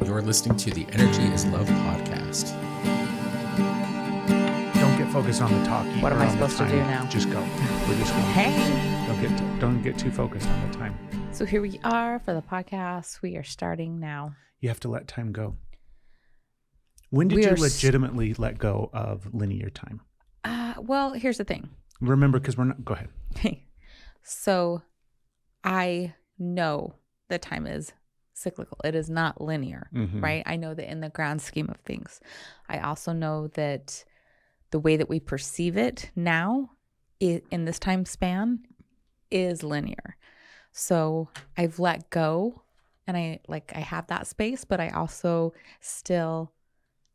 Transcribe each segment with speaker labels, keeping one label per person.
Speaker 1: You're listening to the Energy is Love podcast.
Speaker 2: Don't get focused on the talking.
Speaker 3: What am I supposed to do now?
Speaker 2: Just go. We're just going.
Speaker 3: Hey.
Speaker 2: Don't get too focused on the time.
Speaker 3: So here we are for the podcast. We are starting now.
Speaker 2: You have to let time go. When did you legitimately let go of linear time?
Speaker 3: Well, here's the thing.
Speaker 2: Remember, because we're not. Go ahead.
Speaker 3: So I know that time is cyclical. It is not linear, right? I know that in the grand scheme of things. I also know that the way that we perceive it now in this time span is linear. So I've let go and I have that space, but I also still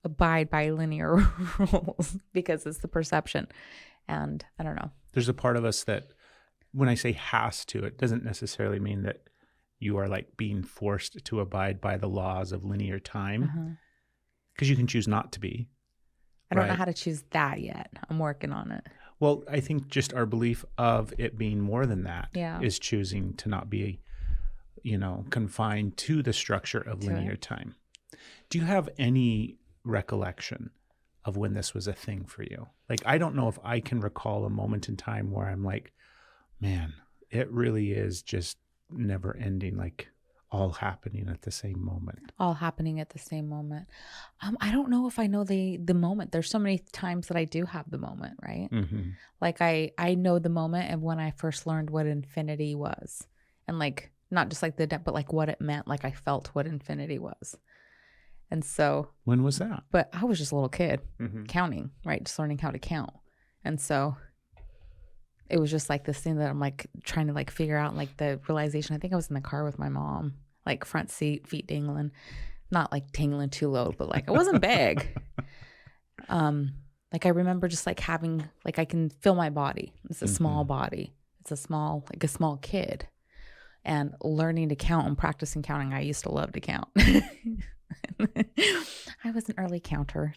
Speaker 3: abide by linear rules because it's the perception. And I don't know.
Speaker 2: There's a part of us that when I say has to, it doesn't necessarily mean that you are like being forced to abide by the laws of linear time, because you can choose not to be.
Speaker 3: I don't know how to choose that yet. I'm working on it.
Speaker 2: Well, I think just our belief of it being more than that is choosing to not be, confined to the structure of linear time. Do you have any recollection of when this was a thing for you? Like, I don't know if I can recall a moment in time where I'm like, man, it really is just never ending, like all happening at the same moment.
Speaker 3: All happening at the same moment. I don't know if I know the moment. There's so many times that I do have the moment, right? Like I know the moment of when I first learned what infinity was, and like not just like the depth, but like what it meant. Like I felt what infinity was. And so
Speaker 2: when was that?
Speaker 3: But I was just a little kid counting, right? Just learning how to count. And so it was just like this thing that I'm like trying to like figure out, like the realization. I think I was in the car with my mom, like front seat, feet dangling, not like dangling too low, but like it wasn't big. Like I remember just like having, like I can feel my body. It's a small body. It's a small kid. And learning to count and practicing counting. I used to love to count. I was an early counter.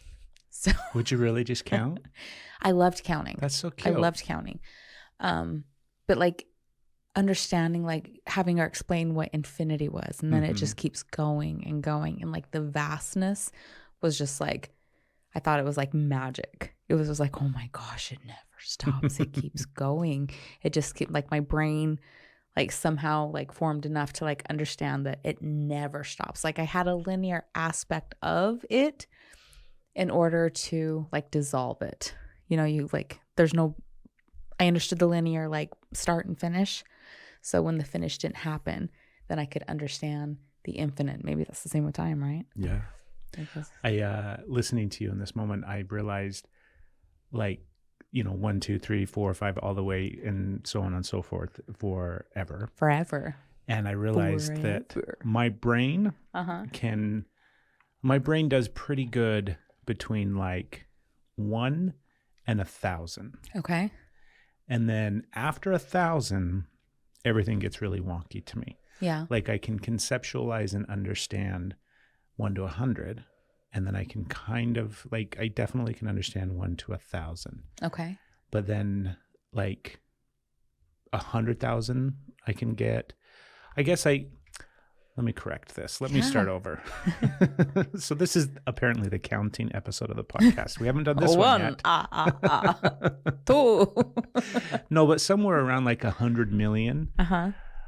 Speaker 3: So
Speaker 2: would you really just count?
Speaker 3: I loved counting.
Speaker 2: That's so cute.
Speaker 3: I loved counting. But like understanding, like having her explain what infinity was, and then it just keeps going and going, and like the vastness was just like, I thought it was like magic. It was just like, oh my gosh, it never stops. It keeps going. It just kept like my brain like somehow like formed enough to like understand that it never stops. Like I had a linear aspect of it in order to like dissolve it. You like, I understood the linear like start and finish. So when the finish didn't happen, then I could understand the infinite. Maybe that's the same with time, right?
Speaker 2: Yeah. I listening to you in this moment, I realized like, 1, 2, 3, 4, 5, all the way and so on and so forth forever. And I realized that my brain does pretty good between like 1 and 1,000.
Speaker 3: Okay.
Speaker 2: And then after 1,000, everything gets really wonky to me.
Speaker 3: Yeah.
Speaker 2: Like I can conceptualize and understand 1 to 100. And then I can kind of like, I definitely can understand 1 to 1,000.
Speaker 3: Okay. But
Speaker 2: then like 100,000 I can get, let me correct this. Let me start over. So this is apparently the counting episode of the podcast. We haven't done this one yet.
Speaker 3: Two.
Speaker 2: No, but somewhere around like 100 million.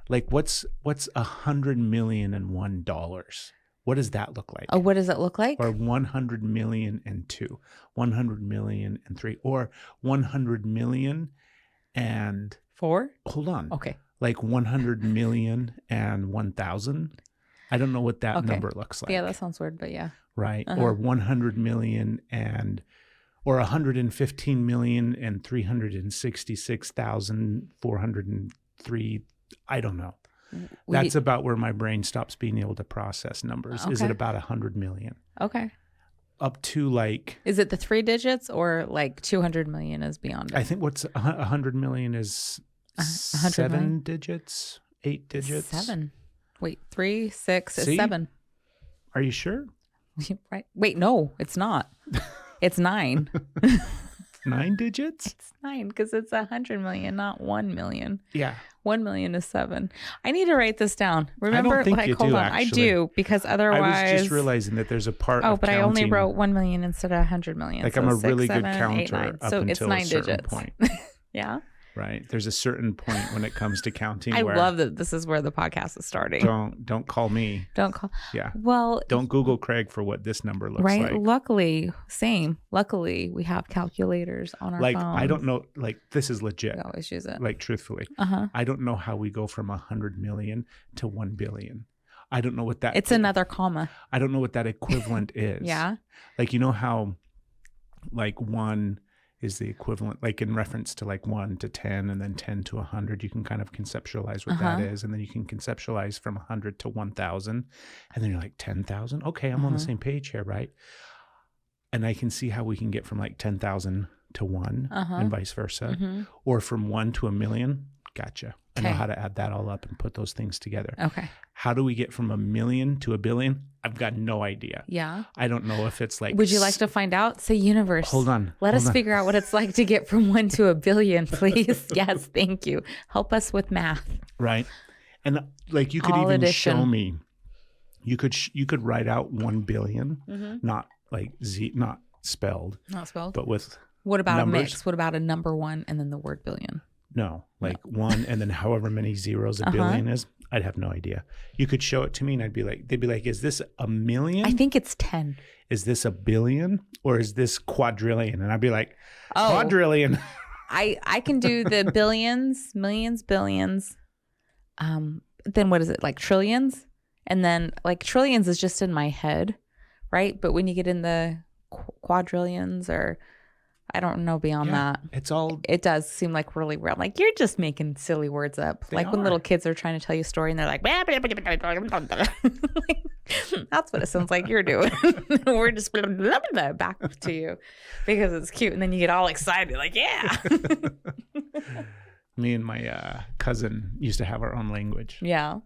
Speaker 2: Like what's $100 million and $1? What does that look like?
Speaker 3: Oh, what does it look like?
Speaker 2: Or 100 million and 2, 100 million and 3, or 100 million and
Speaker 3: 4?
Speaker 2: Hold on.
Speaker 3: Okay.
Speaker 2: Like 100 million and 1,000. I don't know what that number looks like.
Speaker 3: Yeah, that sounds weird, but yeah.
Speaker 2: Right. Or 100 million or 115 million and 366,403. I don't know. That's about where my brain stops being able to process numbers. Okay. Is it about 100 million?
Speaker 3: Okay.
Speaker 2: Up to like...
Speaker 3: Is it the 3 digits or like 200 million is beyond it?
Speaker 2: I think what's 100 million is 7 digits, 8 digits.
Speaker 3: 7. Wait, 3, 6 is 7.
Speaker 2: Are you sure?
Speaker 3: Right. Wait, no, it's not. It's 9.
Speaker 2: 9 digits?
Speaker 3: It's 9 because it's 100 million, not 1 million.
Speaker 2: Yeah.
Speaker 3: 1 million is 7. I need to write this down. Remember?
Speaker 2: I don't think you
Speaker 3: hold
Speaker 2: do,
Speaker 3: on.
Speaker 2: actually.
Speaker 3: I do, because otherwise.
Speaker 2: I was just realizing that there's a part of
Speaker 3: but
Speaker 2: counting.
Speaker 3: I only wrote 1 million instead of 100 million.
Speaker 2: Like,
Speaker 3: so
Speaker 2: I'm a
Speaker 3: 6,
Speaker 2: really
Speaker 3: 7,
Speaker 2: good counter
Speaker 3: 8, 9.
Speaker 2: up
Speaker 3: so
Speaker 2: until
Speaker 3: it's 9
Speaker 2: a certain
Speaker 3: digits.
Speaker 2: point.
Speaker 3: Yeah.
Speaker 2: Right. There's a certain point when it comes to counting.
Speaker 3: I
Speaker 2: where
Speaker 3: love that this is where the podcast is starting.
Speaker 2: Don't call me.
Speaker 3: Don't call.
Speaker 2: Yeah.
Speaker 3: Well,
Speaker 2: don't Google Craig for what this number looks
Speaker 3: right.
Speaker 2: like.
Speaker 3: Luckily, we have calculators on our phone.
Speaker 2: I don't know. Like, this is legit.
Speaker 3: We always use it.
Speaker 2: Like, truthfully, I don't know how we go from 100 million to 1 billion. I don't know what that.
Speaker 3: It's another comma.
Speaker 2: I don't know what that equivalent is.
Speaker 3: Yeah.
Speaker 2: Like, you know how, like, 1 is the equivalent, like in reference to like 1 to 10 and then 10 to 100, you can kind of conceptualize what that is. And then you can conceptualize from 100 to 1,000. And then you're like, 10,000? Okay, I'm on the same page here, right? And I can see how we can get from like 10,000 to 1 and vice versa. Or from 1 to 1 million. Gotcha. I know how to add that all up and put those things together.
Speaker 3: Okay.
Speaker 2: How do we get from 1 million to 1 billion? I've got no idea.
Speaker 3: Yeah.
Speaker 2: I don't know if it's like...
Speaker 3: Would you like to find out? Say, universe.
Speaker 2: Hold on.
Speaker 3: Let us figure out what it's like to get from 1 to 1 billion, please. Yes, thank you. Help us with math.
Speaker 2: Right. And like, you could even show me, you could write out 1 billion, not like not spelled.
Speaker 3: Not spelled.
Speaker 2: But with
Speaker 3: What about
Speaker 2: numbers.
Speaker 3: a mix? What about a number 1 and then the word billion?
Speaker 2: No, like 1 and then however many zeros a billion is. I'd have no idea. You could show it to me and they'd be like, is this a million?
Speaker 3: I think it's 10.
Speaker 2: Is this a billion or is this quadrillion? And I'd be like, quadrillion.
Speaker 3: I can do the billions, millions, billions. Then what is it? Like trillions? And then like trillions is just in my head, right? But when you get in the quadrillions or I don't know beyond that. It does seem like really weird. I'm like, you're just making silly words up. Like when little kids are trying to tell you a story and they're like, that's what it sounds like you're doing. We're just back to you because it's cute. And then you get all excited, like, yeah.
Speaker 2: Me and my cousin used to have our own language.
Speaker 3: Yeah.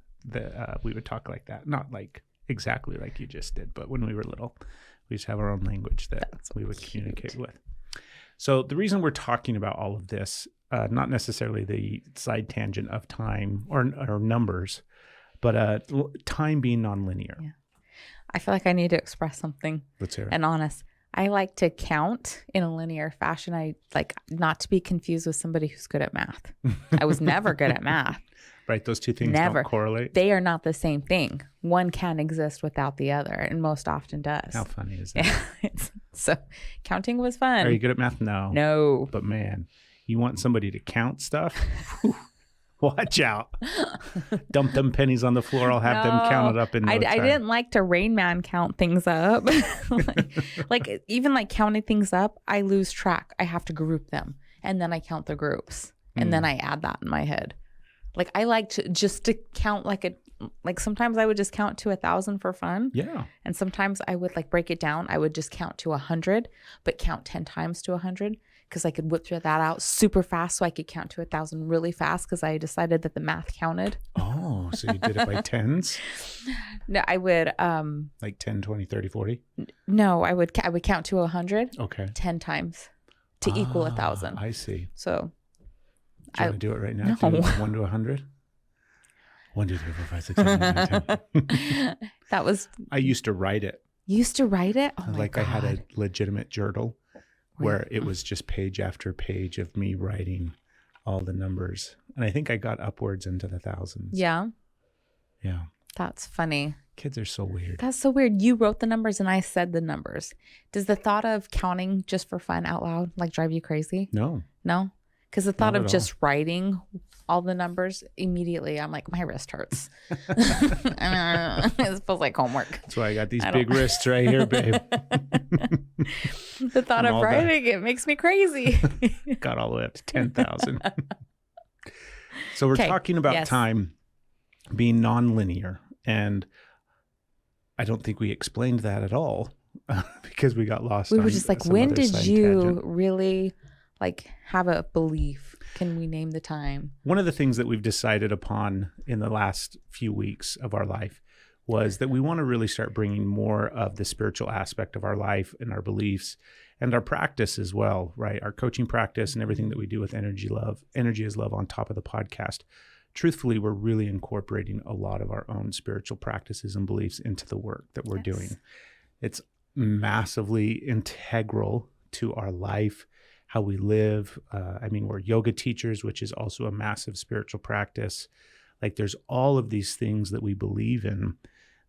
Speaker 2: We would talk like that. Not like exactly like you just did, but when we were little, we used to have our own language that we would communicate with. So the reason we're talking about all of this, not necessarily the side tangent of time or numbers, but time being nonlinear.
Speaker 3: Yeah. I feel like I need to express something.
Speaker 2: Let's hear it.
Speaker 3: And honest. I like to count in a linear fashion. I like not to be confused with somebody who's good at math. I was never good at math.
Speaker 2: Right. Those two things don't correlate.
Speaker 3: They are not the same thing. One can exist without the other, and most often does.
Speaker 2: How funny is that?
Speaker 3: Yeah, so counting was fun.
Speaker 2: Are you good at math? No.
Speaker 3: No.
Speaker 2: But man, you want somebody to count stuff? Watch out. Dump them pennies on the floor. I'll have them counted up in no time.
Speaker 3: I didn't like to Rain Man count things up. like even like counting things up, I lose track. I have to group them. And then I count the groups. And then I add that in my head. Like I like to just count like sometimes I would just count to 1,000 for fun.
Speaker 2: Yeah.
Speaker 3: And sometimes I would like break it down. I would just count to 100, but count 10 times to 100 because I could whip that out super fast so I could count to 1,000 really fast because I decided that the math counted.
Speaker 2: Oh, so you did it by tens?
Speaker 3: No, I would
Speaker 2: like 10, 20, 30, 40?
Speaker 3: No, I would count to 100.
Speaker 2: Okay.
Speaker 3: 10 times to equal 1,000.
Speaker 2: I see.
Speaker 3: So
Speaker 2: do you want to do it right now?
Speaker 3: No.
Speaker 2: Do 1 to 100? 1, 2, 3, 4, 5, 6, 7, 8, 9, 10.
Speaker 3: That was.
Speaker 2: I used to write it.
Speaker 3: You used to write it? Oh my God.
Speaker 2: I had a legitimate journal where it was just page after page of me writing all the numbers. And I think I got upwards into the thousands.
Speaker 3: Yeah.
Speaker 2: Yeah.
Speaker 3: That's funny.
Speaker 2: Kids are so weird.
Speaker 3: That's so weird. You wrote the numbers and I said the numbers. Does the thought of counting just for fun out loud like drive you crazy?
Speaker 2: No.
Speaker 3: No? Because the thought
Speaker 2: Not
Speaker 3: of
Speaker 2: at
Speaker 3: just writing all the numbers immediately, I'm like, my wrist hurts. It feels like homework.
Speaker 2: That's why I got these big wrists right here, babe.
Speaker 3: The thought of writing it makes me crazy.
Speaker 2: Got all the way up to 10,000. So we're talking about time being nonlinear. And I don't think we explained that at all because we got lost.
Speaker 3: We were just like, when did you really like have a belief? Can we name the time?
Speaker 2: One of the things that we've decided upon in the last few weeks of our life was that we want to really start bringing more of the spiritual aspect of our life and our beliefs and our practice as well, right? Our coaching practice and everything that we do with Energy is Love on top of the podcast. Truthfully, we're really incorporating a lot of our own spiritual practices and beliefs into the work that we're doing. It's massively integral to our life, how we live. We're yoga teachers, which is also a massive spiritual practice. Like there's all of these things that we believe in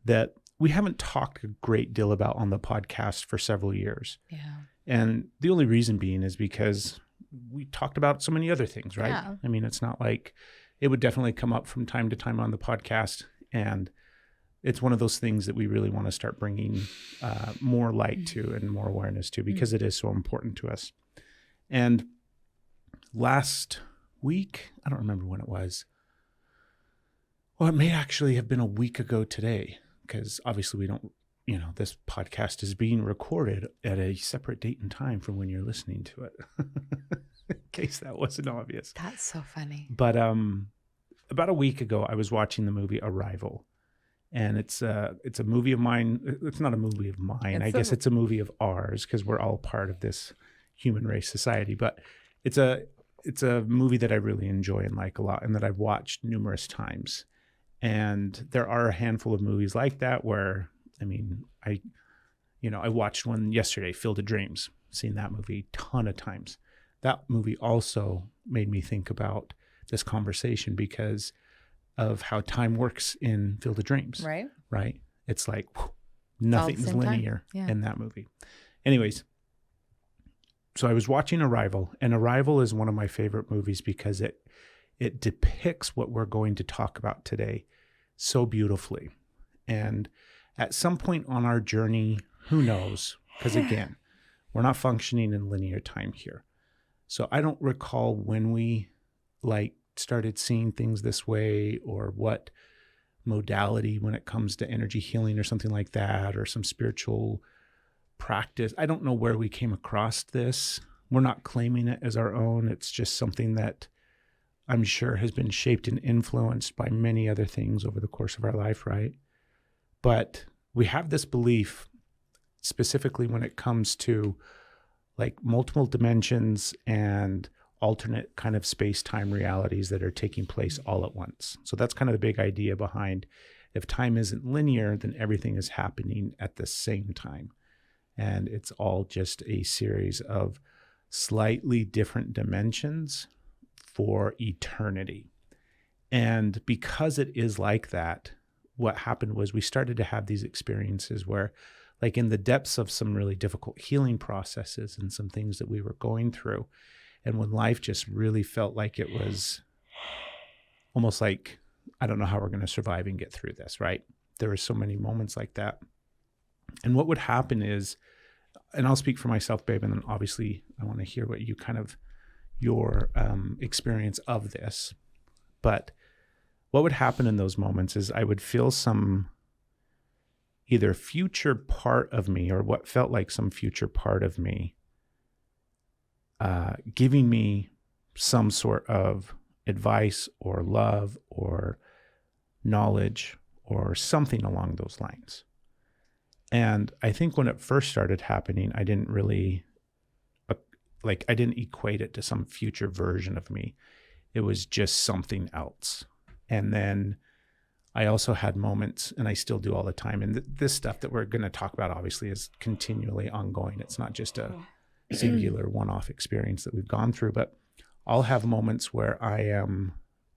Speaker 2: that we haven't talked a great deal about on the podcast for several years. Yeah. And the only reason being is because we talked about so many other things, right? Yeah. I mean, it's not like it would definitely come up from time to time on the podcast. And it's one of those things that we really want to start bringing more light to and more awareness to, because it is so important to us. And last week, I don't remember when it was. Well, it may actually have been a week ago today, because obviously we don't, this podcast is being recorded at a separate date and time from when you're listening to it, in case that wasn't obvious.
Speaker 3: That's so funny.
Speaker 2: But about a week ago, I was watching the movie Arrival, and it's a movie of mine. It's not a movie of mine. I guess it's a movie of ours, because we're all part of this human race society. But it's a movie that I really enjoy and like a lot, and that I've watched numerous times. And there are a handful of movies like that where, I watched one yesterday, Field of Dreams, seen that movie a ton of times. That movie also made me think about this conversation because of how time works in Field of Dreams. Right. It's like nothing's linear in that movie. Anyways, so I was watching Arrival, and Arrival is one of my favorite movies because it depicts what we're going to talk about today so beautifully. And at some point on our journey, who knows? Because again, we're not functioning in linear time here. So I don't recall when we started seeing things this way, or what modality when it comes to energy healing or something like that, or some spiritual practice. I don't know where we came across this. We're not claiming it as our own. It's just something that I'm sure has been shaped and influenced by many other things over the course of our life, right? But we have this belief, specifically when it comes to multiple dimensions and alternate kind of space-time realities that are taking place all at once. So that's kind of the big idea behind, if time isn't linear, then everything is happening at the same time. And it's all just a series of slightly different dimensions for eternity. And because it is like that, what happened was we started to have these experiences where, in the depths of some really difficult healing processes and some things that we were going through, and when life just really felt like it was almost like, I don't know how we're going to survive and get through this, right? There were so many moments like that. And what would happen is, and I'll speak for myself, babe, and then obviously I want to hear what you your experience of this. But what would happen in those moments is I would feel some either future part of me, or what felt like some future part of me, giving me some sort of advice or love or knowledge or something along those lines. And I think when it first started happening, I didn't really, I didn't equate it to some future version of me. It was just something else. And then I also had moments, and I still do all the time, and this stuff that we're going to talk about obviously is continually ongoing. It's not just a singular one-off experience that we've gone through, but I'll have moments where I am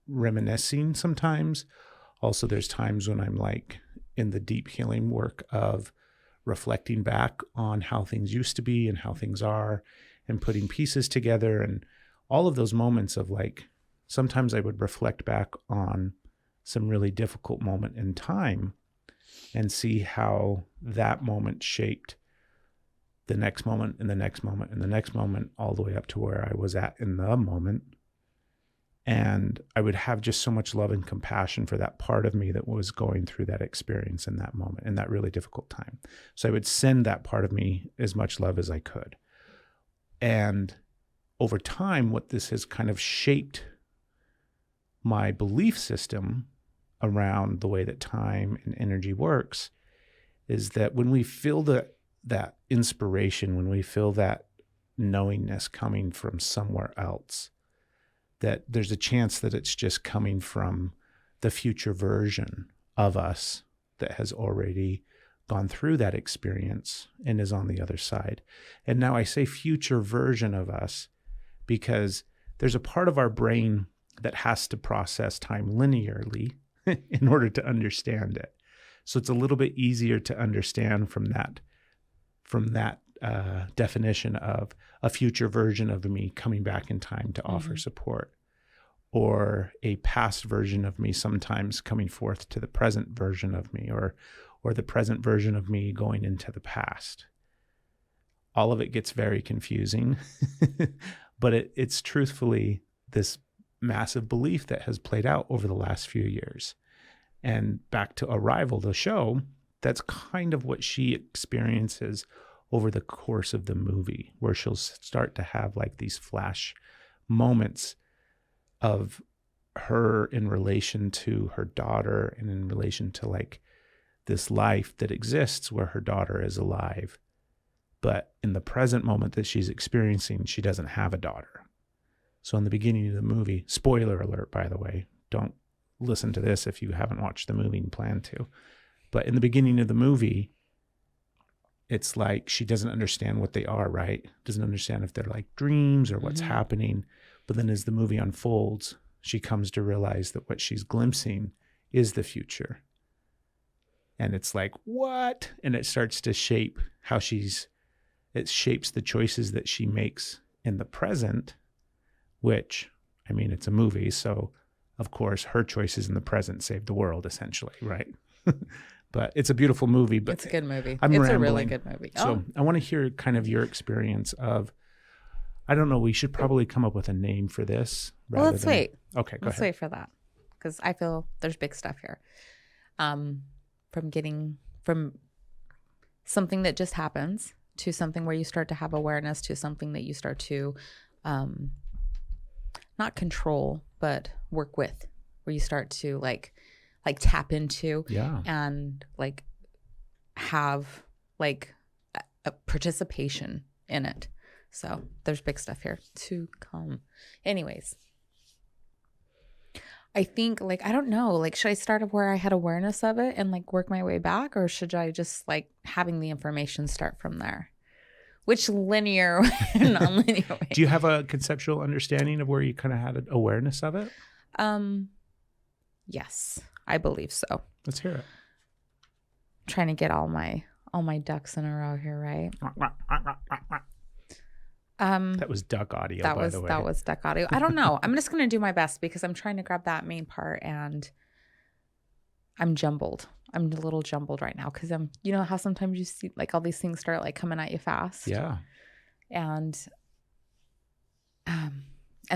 Speaker 2: reminiscing sometimes. Also, there's times when I'm in the deep healing work of reflecting back on how things used to be and how things are, and putting pieces together. And all of those moments of sometimes I would reflect back on some really difficult moment in time and see how that moment shaped the next moment and the next moment and the next moment, all the way up to where I was at in the moment. And I would have just so much love and compassion for that part of me that was going through that experience in that moment, in that really difficult time. So I would send that part of me as much love as I could. And over time, what this has kind of shaped my belief system around the way that time and energy works is that when we feel that inspiration, when we feel that knowingness coming from somewhere else, that there's a chance that it's just coming from the future version of us that has already gone through that experience and is on the other side. And now I say future version of us because there's a part of our brain that has to process time linearly in order to understand it. So it's a little bit easier to understand from that definition of a future version of me coming back in time to offer support, or a past version of me sometimes coming forth to the present version of me, or the present version of me going into the past. All of it gets very confusing, but it's truthfully this massive belief that has played out over the last few years. And back to Arrival, the show, that's kind of what she experiences over the course of the movie, where she'll start to have like these flash moments of her in relation to her daughter and in relation to like this life that exists where her daughter is alive. But in the present moment that she's experiencing, she doesn't have a daughter. So in the beginning of the movie, spoiler alert, by the way, don't listen to this if you haven't watched the movie and plan to. But in the beginning of the movie, it's like she doesn't understand what they are, right? Doesn't understand if they're like dreams or what's happening. But then as the movie unfolds, she comes to realize that what she's glimpsing is the future. And it's like, what? And it starts to shape how it shapes the choices that she makes in the present, which, I mean, it's a movie. So, of course, her choices in the present save the world, essentially, right? But it's a beautiful movie. But
Speaker 3: it's a good movie.
Speaker 2: I'm
Speaker 3: it's
Speaker 2: rambling.
Speaker 3: A really good movie.
Speaker 2: So I want to hear kind of your experience of, I don't know, we should probably come up with a name for this.
Speaker 3: Well, let's wait.
Speaker 2: Okay, go ahead.
Speaker 3: Let's wait for that, because I feel there's big stuff here. From something that just happens to something where you start to have awareness, to something that you start to not control, but work with, where you start to like tap into and like have like a participation in it. So there's big stuff here to come. Anyways, I think like, I don't know, like, should I start where I had awareness of it and like work my way back? Or should I just like having the information start from there? Which linear, non-linear way?
Speaker 2: Do you have a conceptual understanding of where you kind of had an awareness of it?
Speaker 3: Yes, I believe so.
Speaker 2: Let's hear it.
Speaker 3: I'm trying to get all my ducks in a row here, right?
Speaker 2: That was duck audio, by the way.
Speaker 3: That was duck audio. I don't know. I'm just going to do my best because I'm trying to grab that main part and I'm jumbled. I'm a little jumbled right now because you know how sometimes you see like all these things start like coming at you fast.
Speaker 2: Yeah.
Speaker 3: And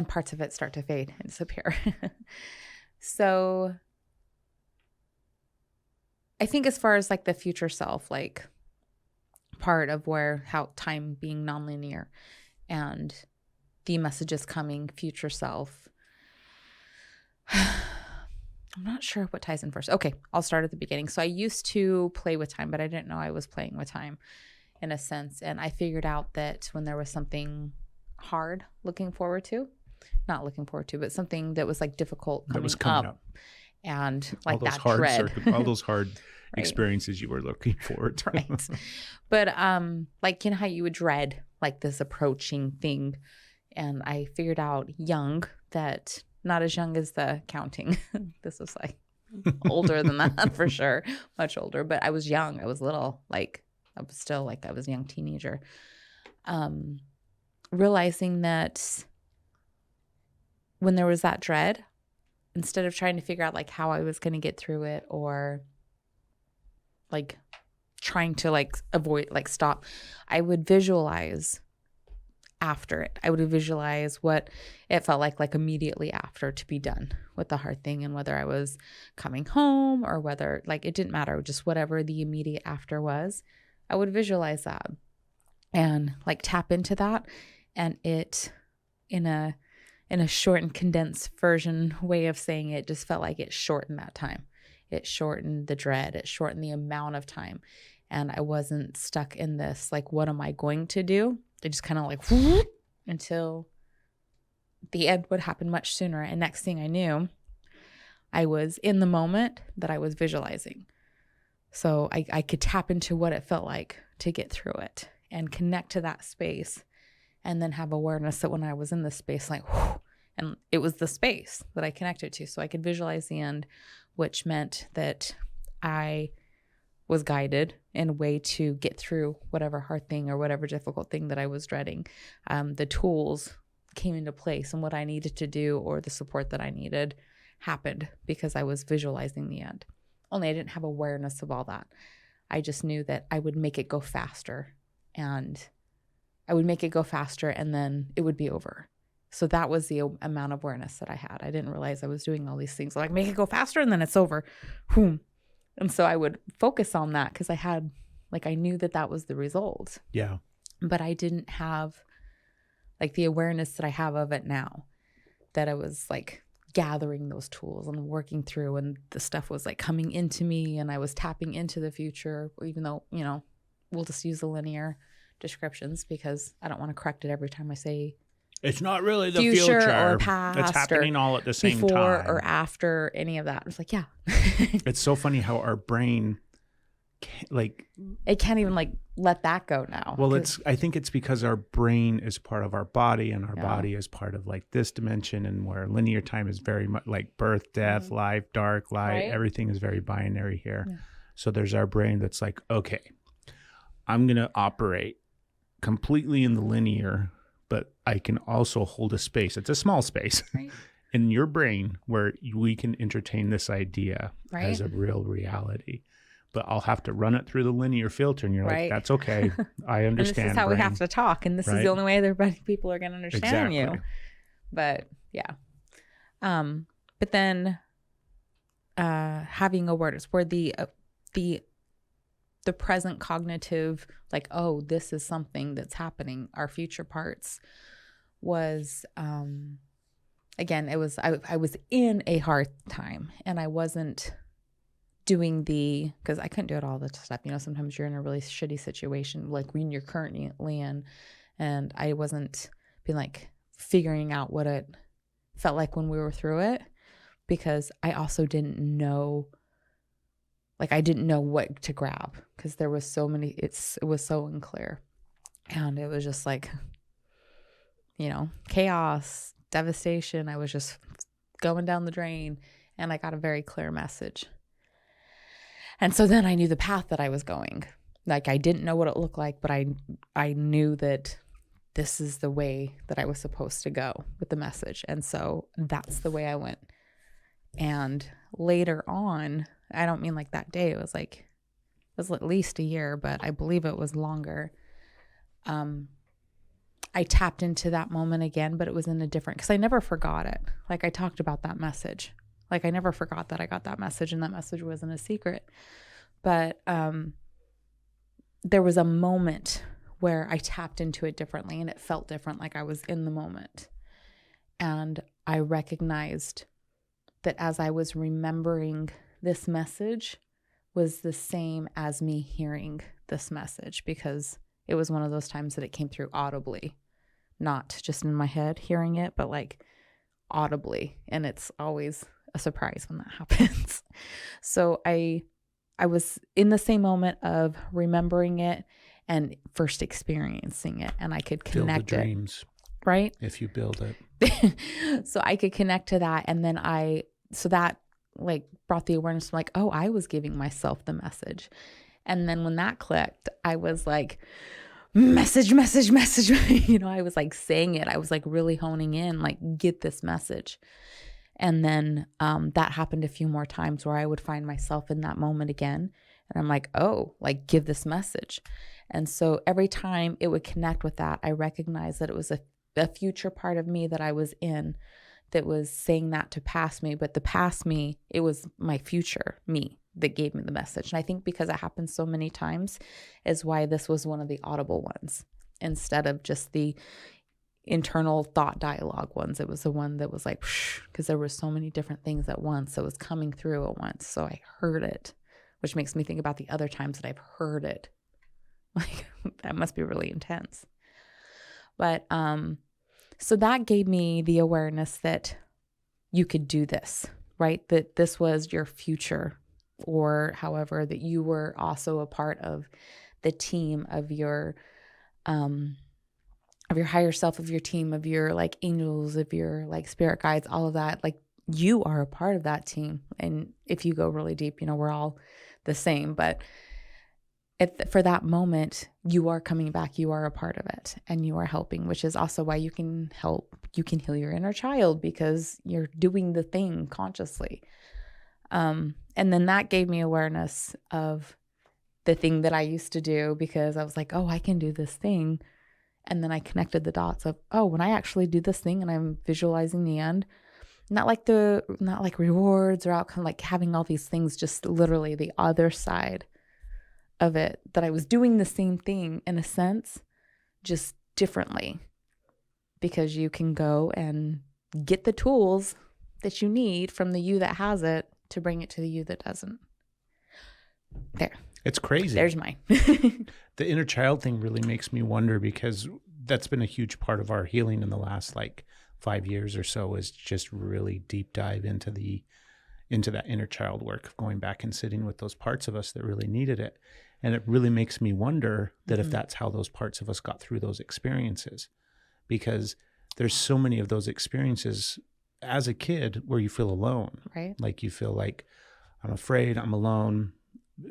Speaker 3: parts of it start to fade and disappear. So I think as far as like the future self, like part of how time being nonlinear and the messages coming, future self. I'm not sure what ties in first. Okay, I'll start at the beginning. So I used to play with time, but I didn't know I was playing with time in a sense. And I figured out that when there was something hard not looking forward to, but something that was like difficult coming up. And like that dread.
Speaker 2: All those hard experiences you were looking forward to.
Speaker 3: Right. But like, you know how you would dread like this approaching thing. And I figured out that not as young as the counting. This was like older than that for sure. Much older. But I was young. I was little. Like I was still like I was a young teenager. Realizing that when there was that dread, instead of trying to figure out like how I was going to get through it or like trying to like avoid, like stop, I would visualize after it. I would visualize what it felt like immediately after to be done with the hard thing, and whether I was coming home or whether like it didn't matter, just whatever the immediate after was, I would visualize that and like tap into that. And it in a short and condensed version way of saying it just felt like it shortened that time. It shortened the dread. It shortened the amount of time. And I wasn't stuck in this, like, what am I going to do? It just kind of like, whoop, until the end would happen much sooner. And next thing I knew, I was in the moment that I was visualizing. So I could tap into what it felt like to get through it and connect to that space, and then have awareness that when I was in this space, like, whew, and it was the space that I connected to. So I could visualize the end, which meant that I was guided in a way to get through whatever hard thing or whatever difficult thing that I was dreading. The tools came into place, and what I needed to do or the support that I needed happened because I was visualizing the end. Only I didn't have awareness of all that. I just knew that I would make it go faster, and I would make it go faster, and then it would be over. So that was the amount of awareness that I had. I didn't realize I was doing all these things. Like, make it go faster, and then it's over. Boom. And so I would focus on that because I knew that that was the result.
Speaker 2: Yeah.
Speaker 3: But I didn't have like the awareness that I have of it now, that I was like gathering those tools and working through, and the stuff was like coming into me, and I was tapping into the future, even though, we'll just use the linear descriptions because I don't want to correct it every time I say
Speaker 2: it's not really the
Speaker 3: future
Speaker 2: future
Speaker 3: or past.
Speaker 2: It's happening all at the same
Speaker 3: before
Speaker 2: time.
Speaker 3: Or after any of that. It's like, yeah.
Speaker 2: It's so funny how our brain
Speaker 3: it can't even like let that go now.
Speaker 2: Well, I think it's because our brain is part of our body, and our body is part of like this dimension, and where linear time is very much like birth, death, life, dark, light, right? Everything is very binary here. Yeah. So there's our brain that's like, okay, I'm going to operate completely in the linear, but I can also hold a space. It's a small space right. in your brain where we can entertain this idea right. as a real reality. But I'll have to run it through the linear filter, and you're right. like, that's okay. I understand.
Speaker 3: And this is how brain. We have to talk, and this right? is the only way people are going to understand you. But yeah. But then having awareness where the present cognitive, like, oh, this is something that's happening, our future parts was, again, it was, I was in a hard time, and I wasn't doing because I couldn't do it all the stuff. Sometimes you're in a really shitty situation, like when you're currently in, and I wasn't being like figuring out what it felt like when we were through it, because I also didn't know, like I didn't know what to grab, because there was so many, it was so unclear, and it was just like, chaos, devastation. I was just going down the drain, and I got a very clear message. And so then I knew the path that I was going. Like, I didn't know what it looked like, but I knew that this is the way that I was supposed to go with the message. And so that's the way I went. And later on, I don't mean like that day. It was at least a year, but I believe it was longer. I tapped into that moment again, but it was in a different, because I never forgot it. Like, I talked about that message. Like, I never forgot that I got that message, and that message wasn't a secret. But there was a moment where I tapped into it differently, and it felt different, like I was in the moment. And I recognized that as I was remembering this message was the same as me hearing this message, because it was one of those times that it came through audibly, not just in my head hearing it, but like audibly. And it's always a surprise when that happens. So I was in the same moment of remembering it and first experiencing it, and I could connect
Speaker 2: build the dreams,
Speaker 3: right?
Speaker 2: If you build it.
Speaker 3: So I could connect to that, and then so that like brought the awareness, like, oh, I was giving myself the message. And then when that clicked, I was like, message. I was like saying it. I was like really honing in, like, get this message. And then that happened a few more times where I would find myself in that moment again. And I'm like, oh, like, give this message. And so every time it would connect with that, I recognized that it was a future part of me that I was in that was saying that to past me. But the past me, it was my future me that gave me the message. And I think because it happened so many times is why this was one of the audible ones, instead of just the, internal thought dialogue ones. It was the one that was like, because there were so many different things at once. So it was coming through at once. So I heard it, which makes me think about the other times that I've heard it. Like, that must be really intense. But, so that gave me the awareness that you could do this, right? That this was your future, or however, that you were also a part of the team of your higher self, of your team, of your like angels, of your like spirit guides, all of that. Like, you are a part of that team. And if you go really deep, we're all the same, but for that moment, you are coming back, you are a part of it, and you are helping, which is also why you can heal your inner child, because you're doing the thing consciously. And then that gave me awareness of the thing that I used to do, because I was like, oh, I can do this thing. And then I connected the dots of, oh, when I actually do this thing and I'm visualizing the end, not like rewards or outcome, like having all these things, just literally the other side of it, that I was doing the same thing in a sense, just differently, because you can go and get the tools that you need from the you that has it to bring it to the you that doesn't. There.
Speaker 2: It's crazy.
Speaker 3: There's mine.
Speaker 2: The inner child thing really makes me wonder, because that's been a huge part of our healing in the last 5 years or so, is just really deep dive into that inner child work, of going back and sitting with those parts of us that really needed it. And it really makes me wonder that if that's how those parts of us got through those experiences, because there's so many of those experiences as a kid where you feel alone,
Speaker 3: right? Like,
Speaker 2: you feel like, I'm afraid, I'm alone.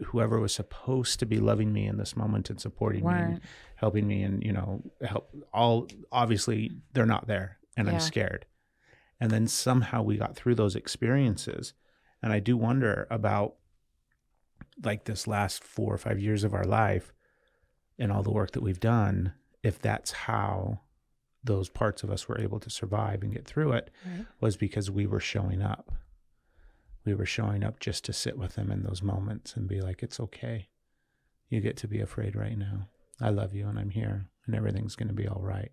Speaker 2: Whoever was supposed to be loving me in this moment and supporting me and helping me and, obviously they're not there, and I'm scared. And then somehow we got through those experiences. And I do wonder about this last 4 or 5 years of our life and all the work that we've done, if that's how those parts of us were able to survive and get through it, was because we were showing up. We were showing up just to sit with them in those moments and be like, it's okay. You get to be afraid right now. I love you, and I'm here, and everything's going to be all right.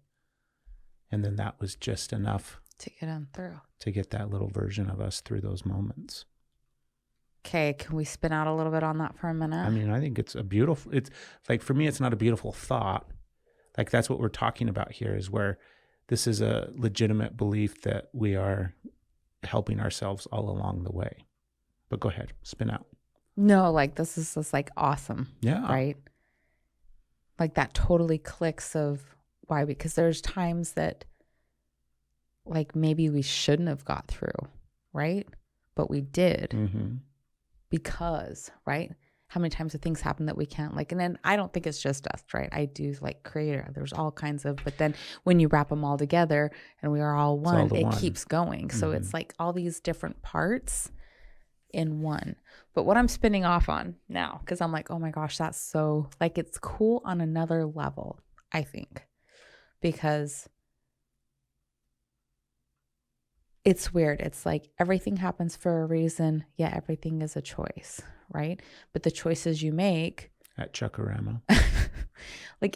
Speaker 2: And then that was just enough
Speaker 3: to get on through,
Speaker 2: to get that little version of us through those moments.
Speaker 3: Okay, can we spin out a little bit on that for a minute?
Speaker 2: I mean, I think it's for me, it's not a beautiful thought. That's what we're talking about here, is where this is a legitimate belief that we are helping ourselves all along the way. But go ahead, spin out.
Speaker 3: No, this is just awesome.
Speaker 2: Yeah.
Speaker 3: Right? That totally clicks of why, because there's times that maybe we shouldn't have got through, right? But we did.
Speaker 2: Mm-hmm.
Speaker 3: Because, right? How many times have things happen that we can't and then I don't think it's just us, right? I do creator. There's all kinds of, but then when you wrap them all together and we are all one, it keeps going. So it's all these different parts in one. But what I'm spinning off on now, because I'm oh my gosh, that's so it's cool on another level, I think, because it's weird. It's everything happens for a reason. Yeah, everything is a choice, right? But the choices you make
Speaker 2: at Chuckarama,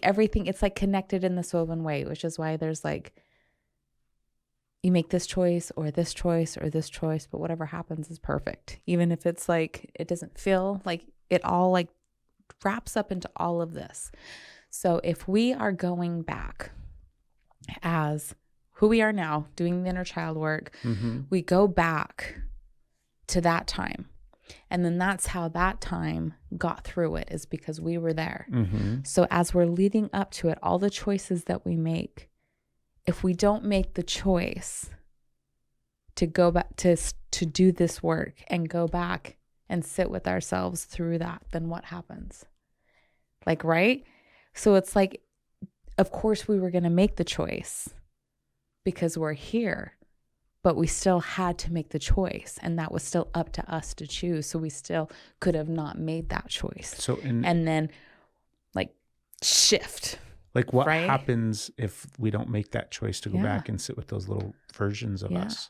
Speaker 3: everything, it's connected in this woven way, which is why there's you make this choice or this choice or this choice, but whatever happens is perfect. Even if it's it doesn't feel it all wraps up into all of this. So if we are going back as who we are now, doing the inner child work, we go back to that time. And then that's how that time got through it, is because we were there. So as we're leading up to it, all the choices that we make, if we don't make the choice to go back to do this work and go back and sit with ourselves through that, then what happens? Right? So it's of course we were going to make the choice, because we're here, but we still had to make the choice, and that was still up to us to choose. So we still could have not made that choice. And then shift.
Speaker 2: What happens if we don't make that choice to go back and sit with those little versions of us?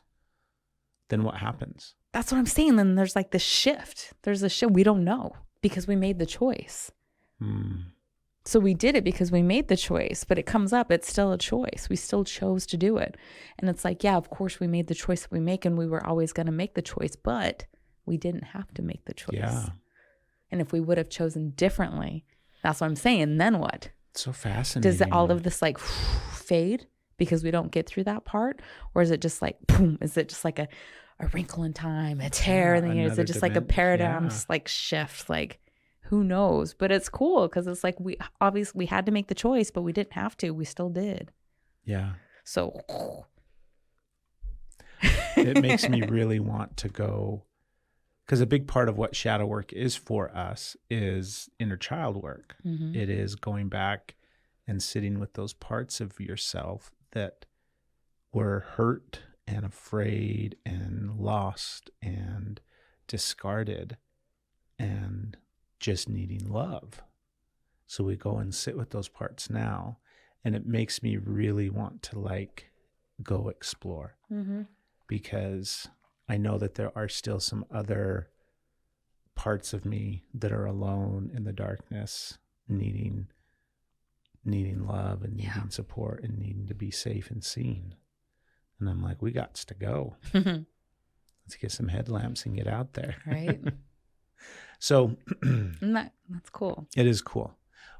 Speaker 2: Then what happens? That's
Speaker 3: what I'm saying. Then there's this shift. There's a shift. We don't know, because we made the choice. So we did it because we made the choice, but it comes up, it's still a choice. We still chose to do it. And it's like, yeah, of course we made the choice that we make, and we were always going to make the choice, but we didn't have to make the choice.
Speaker 2: Yeah.
Speaker 3: And if we would have chosen differently, that's what I'm saying, then what?
Speaker 2: So fascinating.
Speaker 3: Does all of this like fade because we don't get through that part? Or is it just like, boom, is it just like a wrinkle in time, a tear in the year? Is it just like a paradigm just like shift? Like, who knows? But it's cool because it's like we had to make the choice, but we didn't have to. We still did.
Speaker 2: Yeah.
Speaker 3: So
Speaker 2: it makes me really want to go, because a big part of what shadow work is for us is inner child work. Mm-hmm. It is going back and sitting with those parts of yourself that were hurt and afraid and lost and discarded and just needing love. So we go and sit with those parts now, and it makes me really want to like go explore, because I know that there are still some other parts of me that are alone in the darkness, needing love and needing support and needing to be safe and seen. And I'm like, we got to go. Let's get some headlamps and get out there.
Speaker 3: Right.
Speaker 2: So
Speaker 3: that's cool.
Speaker 2: It is cool.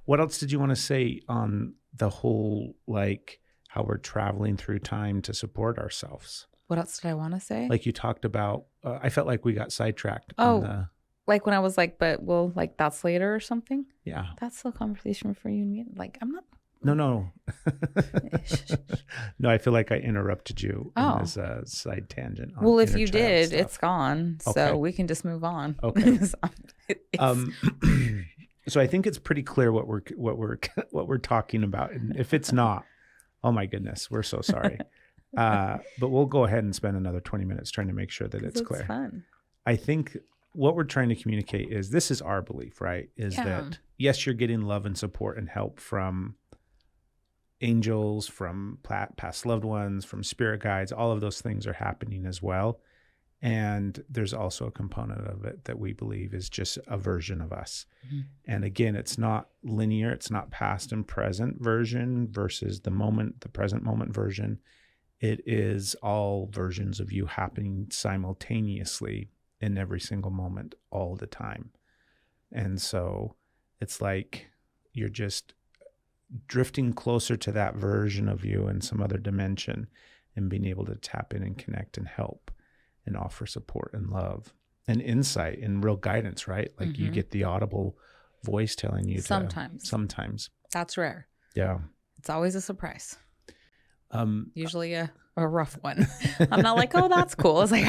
Speaker 2: What else did you want to say on the whole, like how we're traveling through time to support ourselves?
Speaker 3: What else did I want to say?
Speaker 2: Like you talked about, I felt like we got sidetracked.
Speaker 3: Like when I was like, but well, like that's later or something.
Speaker 2: Yeah.
Speaker 3: That's still a conversation for you and me. Like I'm not.
Speaker 2: No. No, I feel like I interrupted you in this side tangent.
Speaker 3: Well, if you did, it's gone. So we can just move on.
Speaker 2: Okay. So I think it's pretty clear what we're talking about. And if it's not, oh my goodness, we're so sorry. But we'll go ahead and spend another 20 minutes trying to make sure that it's clear.
Speaker 3: Fun.
Speaker 2: I think what we're trying to communicate is, this is our belief, right? Is that yes, you're getting love and support and help from angels, from past loved ones, from spirit guides. All of those things are happening as well. And there's also a component of it that we believe is just a version of us. Mm-hmm. And again, it's not linear. It's not past and present version versus the present moment version. It is all versions of you happening simultaneously in every single moment all the time. And so it's like you're just drifting closer to that version of you in some other dimension and being able to tap in and connect and help and offer support and love and insight and real guidance, right? Like you get the audible voice telling you sometimes.
Speaker 3: That's rare.
Speaker 2: Yeah.
Speaker 3: It's always a surprise. Usually a rough one. I'm not like, oh, that's cool. It's like,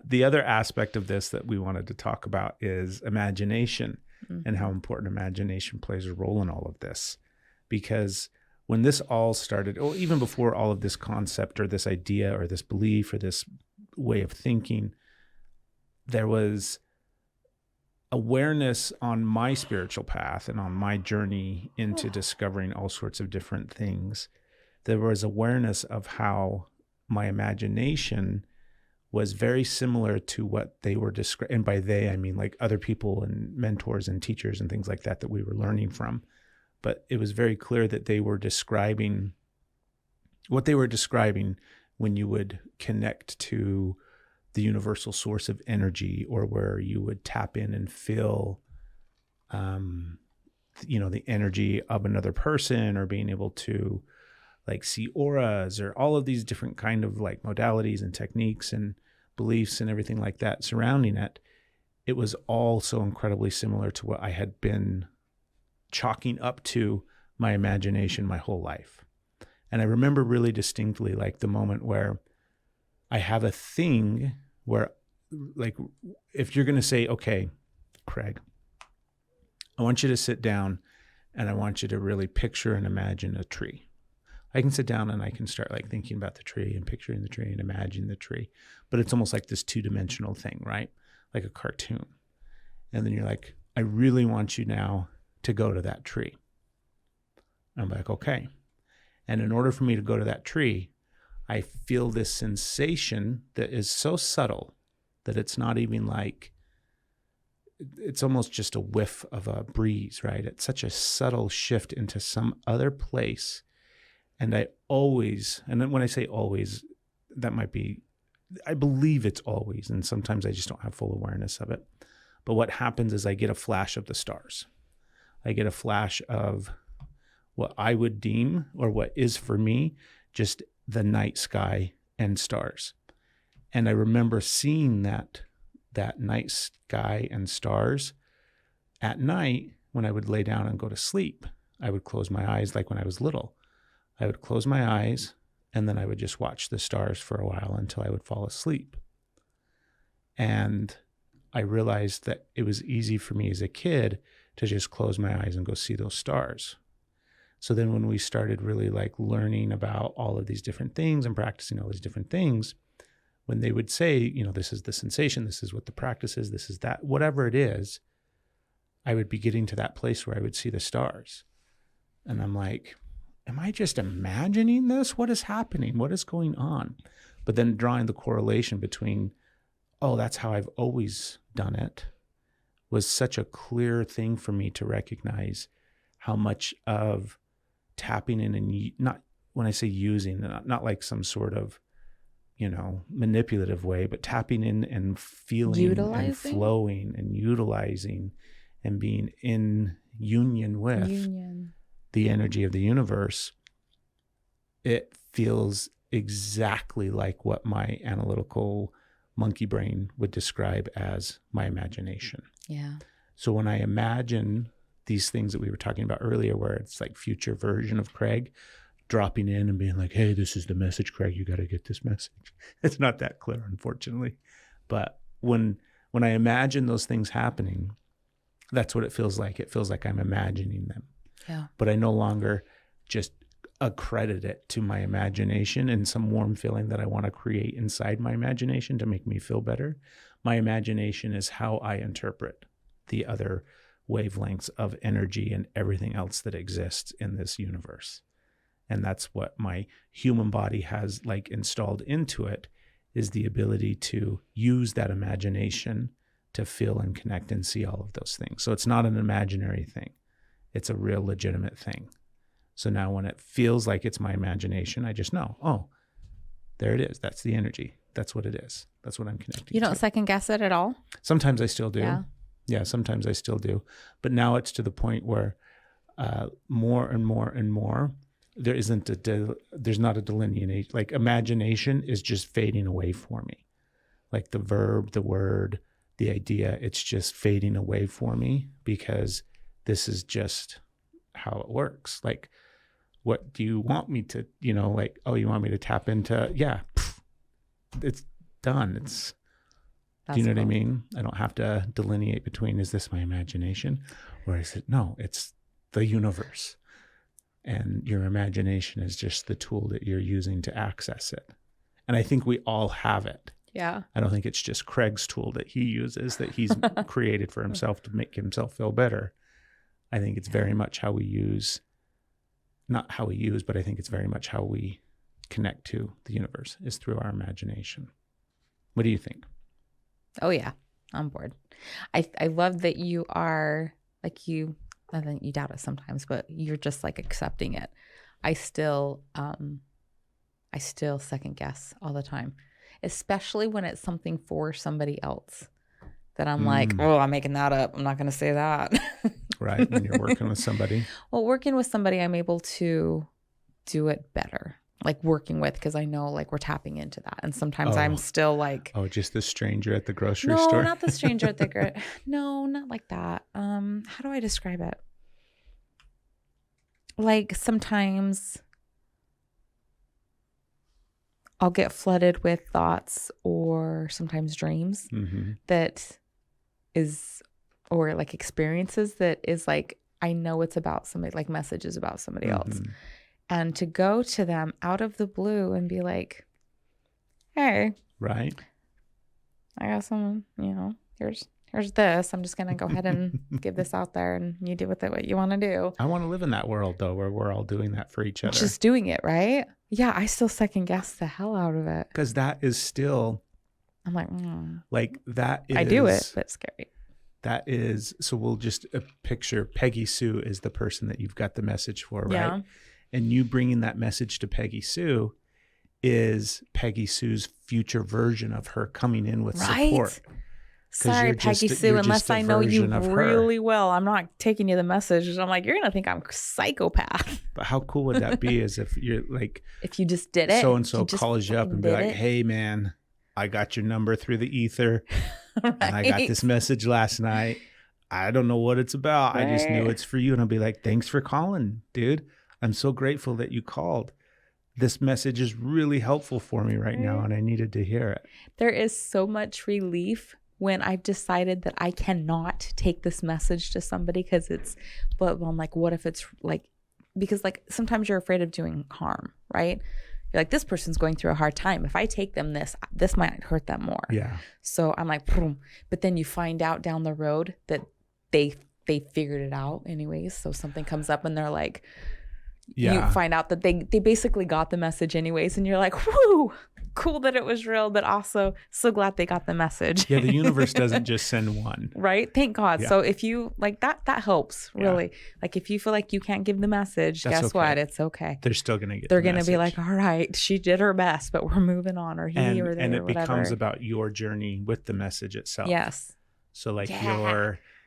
Speaker 2: the other aspect of this that we wanted to talk about is imagination and how important imagination plays a role in all of this. Because when this all started, or even before all of this concept or this idea or this belief or this way of thinking, there was awareness on my spiritual path and on my journey into discovering all sorts of different things. There was awareness of how my imagination was very similar to what they were describing. And by they, I mean like other people and mentors and teachers and things like that we were learning from. But it was very clear that they were describing what they were describing when you would connect to the universal source of energy, or where you would tap in and feel, the energy of another person, or being able to like see auras, or all of these different kind of like modalities and techniques and beliefs and everything like that surrounding it. It was all so incredibly similar to what I had been chalking up to my imagination my whole life. And I remember really distinctly like the moment where I have a thing where, like, if you're going to say, okay, Craig, I want you to sit down and I want you to really picture and imagine a tree. I can sit down and I can start like thinking about the tree and picturing the tree and imagining the tree, but it's almost like this two-dimensional thing, right? Like a cartoon. And then you're like, I really want you now to go to that tree. I'm like, okay. And in order for me to go to that tree, I feel this sensation that is so subtle that it's not even like it's almost just a whiff of a breeze, right? It's such a subtle shift into some other place. And I always, and then when I say always, that might be, I believe it's always, and sometimes I just don't have full awareness of it. But what happens is I get a flash of the stars. I get a flash of what I would deem, or what is for me, just the night sky and stars. And I remember seeing that night sky and stars at night when I would lay down and go to sleep. I would close my eyes like when I was little. I would close my eyes and then I would just watch the stars for a while until I would fall asleep. And I realized that it was easy for me as a kid to just close my eyes and go see those stars. So then when we started really like learning about all of these different things and practicing all these different things, when they would say, you know, this is the sensation, this is what the practice is, this is that, whatever it is, I would be getting to that place where I would see the stars. And I'm like, am I just imagining this? What is happening? What is going on? But then drawing the correlation between, oh, that's how I've always done it, was such a clear thing for me to recognize how much of tapping in, and not, when I say using, not like some sort of, you know, manipulative way, but tapping in and feeling and flowing and utilizing and being in union with the energy of the universe. It feels exactly like what my analytical monkey brain would describe as my imagination.
Speaker 3: Yeah.
Speaker 2: So when I imagine these things that we were talking about earlier, where it's like future version of Craig dropping in and being like, hey, this is the message, Craig, you got to get this message. It's not that clear, unfortunately. But when I imagine those things happening, that's what it feels like. It feels like I'm imagining them.
Speaker 3: Yeah.
Speaker 2: But I no longer just accredit it to my imagination and some warm feeling that I want to create inside my imagination to make me feel better. My imagination is how I interpret the other wavelengths of energy and everything else that exists in this universe. And that's what my human body has like installed into it, is the ability to use that imagination to feel and connect and see all of those things. So it's not an imaginary thing. It's a real legitimate thing. So now when it feels like it's my imagination, I just know, oh, there it is. That's the energy. That's what it is. That's what I'm connecting to.
Speaker 3: You don't second guess it at all?
Speaker 2: Sometimes I still do.
Speaker 3: Yeah,
Speaker 2: sometimes I still do. But now it's to the point where more and more and more, there's not a delineation. Like imagination is just fading away for me. Like the verb, the word, the idea, it's just fading away for me, because this is just how it works. Like, what do you want me to, like, oh, you want me to tap into, it's done. That's do you know cool. what I mean? I don't have to delineate between, is this my imagination or is it, no, it's the universe. And your imagination is just the tool that you're using to access it. And I think we all have it.
Speaker 3: Yeah.
Speaker 2: I don't think it's just Craig's tool that he uses, that he's created for himself to make himself feel better. I think it's very much how we use, not how we use, but I think it's very much how we connect to the universe is through our imagination. What do you think?
Speaker 3: Oh yeah, I'm bored. I love that you are like I think you doubt it sometimes, but you're just like accepting it. I still second guess all the time, especially when it's something for somebody else that I'm like, oh, I'm making that up. I'm not going to say that.
Speaker 2: Right. When you're working with somebody.
Speaker 3: Well, working with somebody, I'm able to do it better. Like working with, because I know like we're tapping into that. And sometimes I'm still like. Oh,
Speaker 2: just the stranger at the grocery store?
Speaker 3: No, not the stranger at the no, not like that. How do I describe it? Like sometimes I'll get flooded with thoughts or sometimes dreams that is, or like experiences that is like, I know it's about somebody, like messages about somebody else. And to go to them out of the blue and be like, hey.
Speaker 2: Right.
Speaker 3: I got someone, here's this. I'm just going to go ahead and give this out there and you do with it what you want to do.
Speaker 2: I want to live in that world though, where we're all doing that for each other.
Speaker 3: Just doing it, right? Yeah, I still second guess the hell out of it.
Speaker 2: Because that is still.
Speaker 3: I'm like,
Speaker 2: like that is.
Speaker 3: I do it, but it's scary.
Speaker 2: That is, so we'll just picture Peggy Sue is the person that you've got the message for, right? Yeah. And you bringing that message to Peggy Sue is Peggy Sue's future version of her coming in with support.
Speaker 3: Sorry, Peggy Sue, unless I know you really well, I'm not taking you the message. I'm like, you're going to think I'm a psychopath.
Speaker 2: But how cool would that be as if you're like,
Speaker 3: if you just did it,
Speaker 2: so-and-so calls you up and be like, hey man, I got your number through the ether. Right. And I got this message last night. I don't know what it's about. Right. I just knew it's for you. And I'll be like, thanks for calling, dude. I'm so grateful that you called. This message is really helpful for me right now, and I needed to hear it.
Speaker 3: There is so much relief when I've decided that I cannot take this message to somebody but I'm like, what if it's like, because like sometimes you're afraid of doing harm, right? You're like, this person's going through a hard time. If I take them this might hurt them more. Yeah. So I'm like, boom. But then you find out down the road that they figured it out anyways. So something comes up and they're like, you find out that they basically got the message anyways. And you're like, whoo, cool that it was real, but also so glad they got the message.
Speaker 2: Yeah. The universe doesn't just send one.
Speaker 3: Right. Thank God. Yeah. So if you like that helps really. Yeah. Like if you feel like you can't give the message, guess what? It's okay.
Speaker 2: They're still going to get
Speaker 3: They're going to be like, all right, she did her best, but we're moving on, or he or they
Speaker 2: and
Speaker 3: or
Speaker 2: it
Speaker 3: whatever.
Speaker 2: becomes about your journey with the message itself.
Speaker 3: Yes.
Speaker 2: So like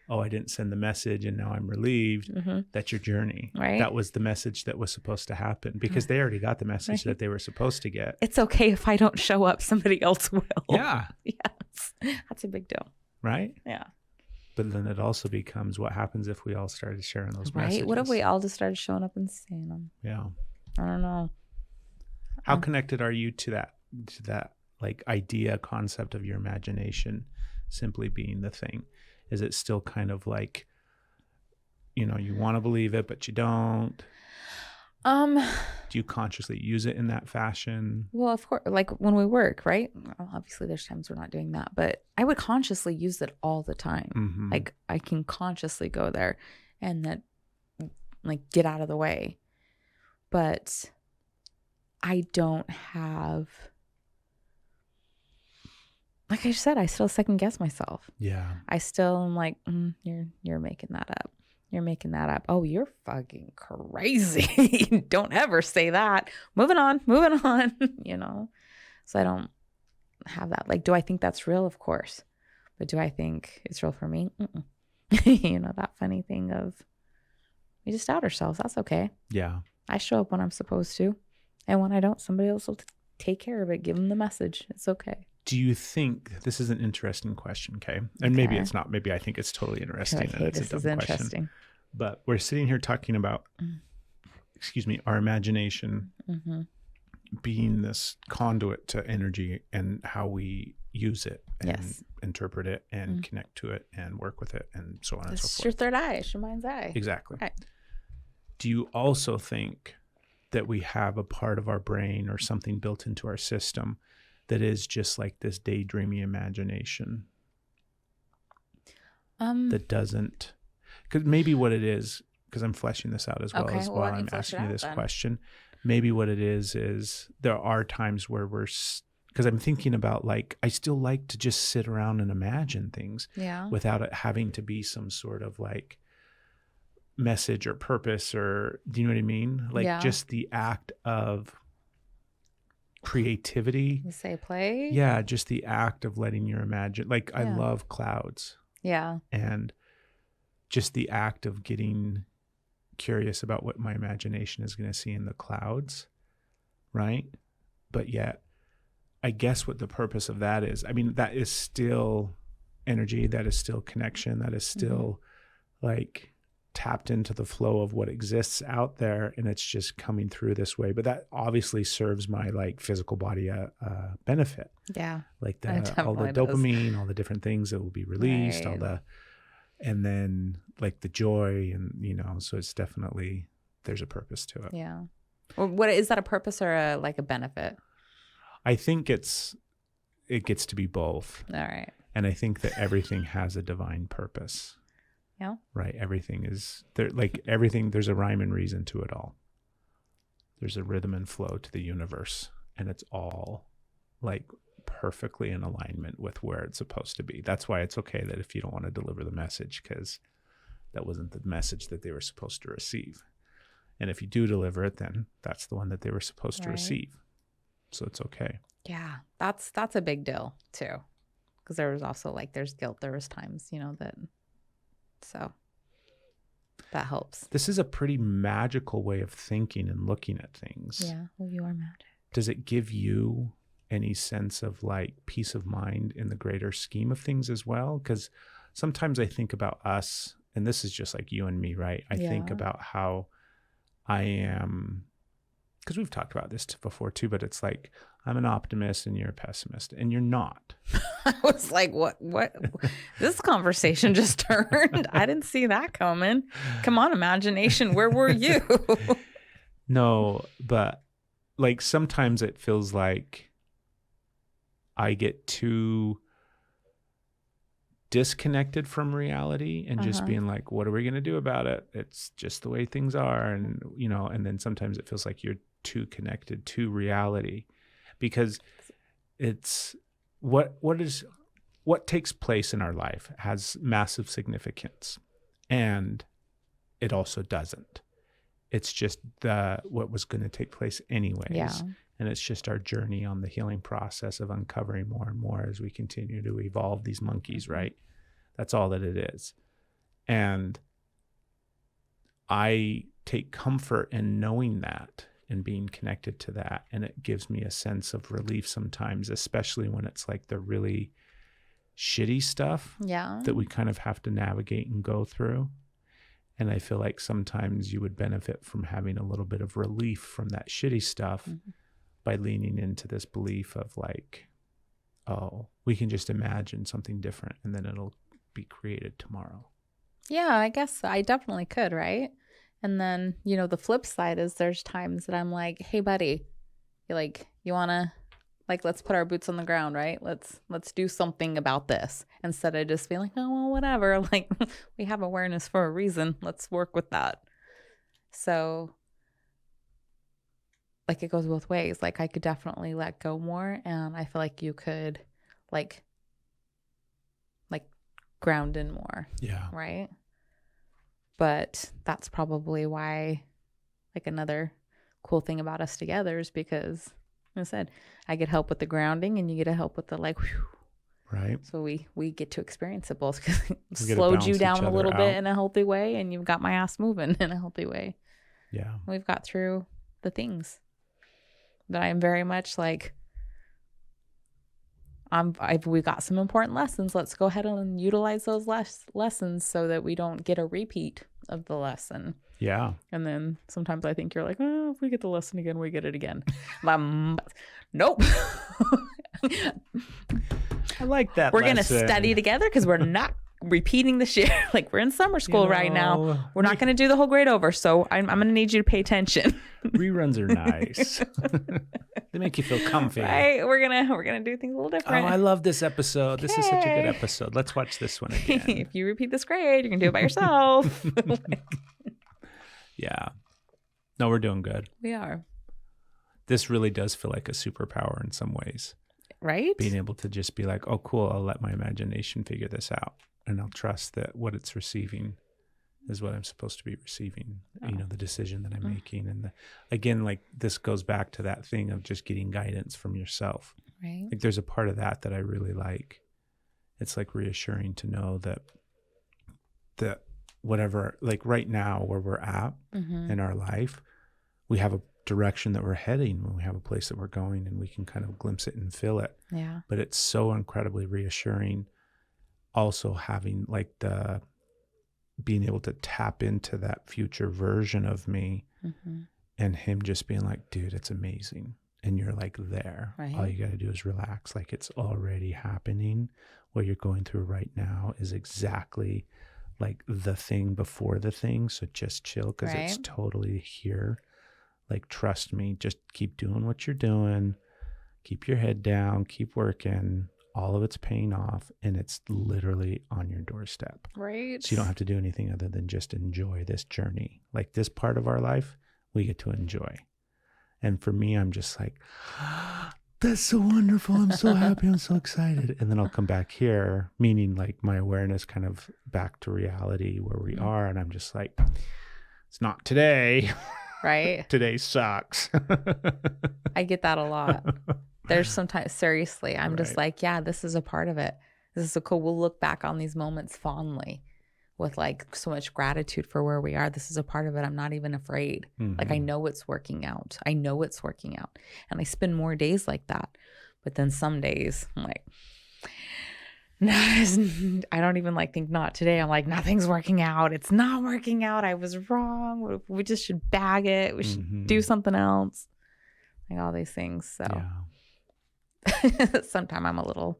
Speaker 2: I didn't send the message and now I'm relieved. Mm-hmm. That's your journey. Right. That was the message that was supposed to happen because they already got the message that they were supposed to get.
Speaker 3: It's okay if I don't show up, somebody else will.
Speaker 2: Yeah.
Speaker 3: Yes. That's a big deal.
Speaker 2: Right?
Speaker 3: Yeah.
Speaker 2: But then it also becomes what happens if we all started sharing those messages.
Speaker 3: Right. What if we all just started showing up and saying them?
Speaker 2: Yeah.
Speaker 3: I don't know.
Speaker 2: How connected are you to that like idea, concept of your imagination simply being the thing? Is it still kind of like, you want to believe it, but you don't? Do you consciously use it in that fashion?
Speaker 3: Well, of course, like when we work, right? Well, obviously there's times we're not doing that, but I would consciously use it all the time. Mm-hmm. Like I can consciously go there and that like get out of the way. But I don't have, like I said, I still second guess myself.
Speaker 2: Yeah.
Speaker 3: I still am like, you're making that up. You're making that up. Oh, you're fucking crazy. Don't ever say that. Moving on. So I don't have that. Like, do I think that's real? Of course. But do I think it's real for me? That funny thing of we just doubt ourselves. That's okay.
Speaker 2: Yeah.
Speaker 3: I show up when I'm supposed to. And when I don't, somebody else will take care of it. Give them the message. It's okay.
Speaker 2: Do you think this is an interesting question? Okay. And maybe it's not. Maybe I think it's totally interesting.
Speaker 3: Like, hey, this is interesting.
Speaker 2: But we're sitting here talking about, our imagination being this conduit to energy and how we use it and interpret it and connect to it and work with it and so on and so forth.
Speaker 3: It's your third eye. It's your mind's eye.
Speaker 2: Exactly.
Speaker 3: Right.
Speaker 2: Do you also think that we have a part of our brain or something built into our system that is just like this daydreamy imagination that doesn't, because maybe what it is, because I'm fleshing this out as well as while I'm asking you this question, maybe what it is there are times where because I'm thinking about like, I still like to just sit around and imagine things without it having to be some sort of like message or purpose or, do you know what I mean? Like just the act of creativity.
Speaker 3: You say play?
Speaker 2: Yeah, just the act of letting your imagine. Like I love clouds.
Speaker 3: Yeah.
Speaker 2: And just the act of getting curious about what my imagination is going to see in the clouds, right? But yet, I guess what the purpose of that is, I mean, that is still energy, that is still connection, that is still like tapped into the flow of what exists out there, and it's just coming through this way. But that obviously serves my like physical body benefit.
Speaker 3: Yeah,
Speaker 2: like all the dopamine, all the different things that will be released, and then like the joy, and so it's definitely, there's a purpose to it.
Speaker 3: Yeah. Well, what is that, a purpose or a benefit?
Speaker 2: I think it gets to be both.
Speaker 3: All right.
Speaker 2: And I think that everything has a divine purpose.
Speaker 3: Yeah.
Speaker 2: Right. Everything is there. Like everything, there's a rhyme and reason to it all. There's a rhythm and flow to the universe, and it's all like perfectly in alignment with where it's supposed to be. That's why it's okay that if you don't want to deliver the message, because that wasn't the message that they were supposed to receive. And if you do deliver it, then that's the one that they were supposed to receive. So it's okay.
Speaker 3: Yeah, that's a big deal too. Because there was also like, there's guilt. There was times, you know, that, so that helps.
Speaker 2: This is a pretty magical way of thinking and looking at things.
Speaker 3: Yeah, well, you are magic.
Speaker 2: Does it give you any sense of like peace of mind in the greater scheme of things as well? Because sometimes I think about us, and this is just like you and me, right? I think about how I am, because we've talked about this before too, but it's like, I'm an optimist and you're a pessimist, and you're not.
Speaker 3: I was like, what? This conversation just turned. I didn't see that coming. Come on, imagination. Where were you?
Speaker 2: No, but like sometimes it feels like I get too disconnected from reality and just being like, what are we going to do about it? It's just the way things are. And, you know, and then sometimes it feels like you're too connected to reality, because it's what takes place in our life has massive significance, and it also doesn't. It's just what was going to take place anyways. Yeah. And it's just our journey on the healing process of uncovering more and more as we continue to evolve these monkeys, right? That's all that it is. And I take comfort in knowing that and being connected to that. And it gives me a sense of relief sometimes, especially when it's like the really shitty stuff that we kind of have to navigate and go through. And I feel like sometimes you would benefit from having a little bit of relief from that shitty stuff by leaning into this belief of like, oh, we can just imagine something different and then it'll be created tomorrow.
Speaker 3: Yeah, I guess I definitely could, right? And then, you know, the flip side is there's times that I'm like, hey, buddy, you want to, like, let's put our boots on the ground, right? Let's do something about this, instead of just being like, oh, well, whatever. Like, we have awareness for a reason. Let's work with that. So, like, it goes both ways. Like, I could definitely let go more, and I feel like you could, like ground in more. Yeah. Right? But that's probably why, like, another cool thing about us together is because, like I said, I get help with the grounding and you get to help with the like, whew.
Speaker 2: Right.
Speaker 3: So we get to experience it both, because it slowed you down a little bit in a healthy way, and you've got my ass moving in a healthy way.
Speaker 2: Yeah.
Speaker 3: We've got through the things that I am very much like, we got some important lessons. Let's go ahead and utilize those lessons so that we don't get a repeat of the lesson.
Speaker 2: Yeah.
Speaker 3: And then sometimes I think you're like, oh, if we get the lesson again, we get it again. Nope.
Speaker 2: I like that.
Speaker 3: We're going to study together because we're not repeating the shit. Like, we're in summer school right now. We're not going to do the whole grade over. So I'm going to need you to pay attention.
Speaker 2: Reruns are nice. They make you feel comfy.
Speaker 3: Right? We're gonna do things a little different.
Speaker 2: Oh, I love this episode. Okay. This is such a good episode. Let's watch this one again.
Speaker 3: If you repeat this grade, you can do it by yourself.
Speaker 2: Yeah. No, we're doing good.
Speaker 3: We are.
Speaker 2: This really does feel like a superpower in some ways.
Speaker 3: Right?
Speaker 2: Being able to just be like, oh, cool, I'll let my imagination figure this out. And I'll trust that what it's receiving is what I'm supposed to be receiving. Oh. You know, the decision that I'm making. And again, like, this goes back to that thing of just getting guidance from yourself.
Speaker 3: Right.
Speaker 2: Like, there's a part of that I really like. It's like reassuring to know that whatever, like right now where we're at in our life, we have a direction that we're heading, when we have a place that we're going, and we can kind of glimpse it and feel it.
Speaker 3: Yeah.
Speaker 2: But it's so incredibly reassuring also having like being able to tap into that future version of me and him just being like, dude, it's amazing. And you're like there. Right. All you got to do is relax. Like, it's already happening. What you're going through right now is exactly like the thing before the thing. So just chill, because it's totally here. Like, trust me, just keep doing what you're doing. Keep your head down, keep working. All of it's paying off, and it's literally on your doorstep.
Speaker 3: Right.
Speaker 2: So you don't have to do anything other than just enjoy this journey. Like, this part of our life, we get to enjoy. And for me, I'm just like, that's so wonderful. I'm so happy. I'm so excited. And then I'll come back here, meaning like my awareness kind of back to reality where we are. And I'm just like, it's not today.
Speaker 3: Right.
Speaker 2: Today sucks.
Speaker 3: I get that a lot. There's sometimes, seriously, I'm just like, yeah, this is a part of it. This is so cool. We'll look back on these moments fondly with like so much gratitude for where we are. This is a part of it. I'm not even afraid. Like, I know it's working out. I know it's working out. And I spend more days like that. But then some days I'm like, no, I don't even like think not today. I'm like, nothing's working out. It's not working out. I was wrong. We just should bag it. We should do something else. Like all these things. So sometimes I'm a little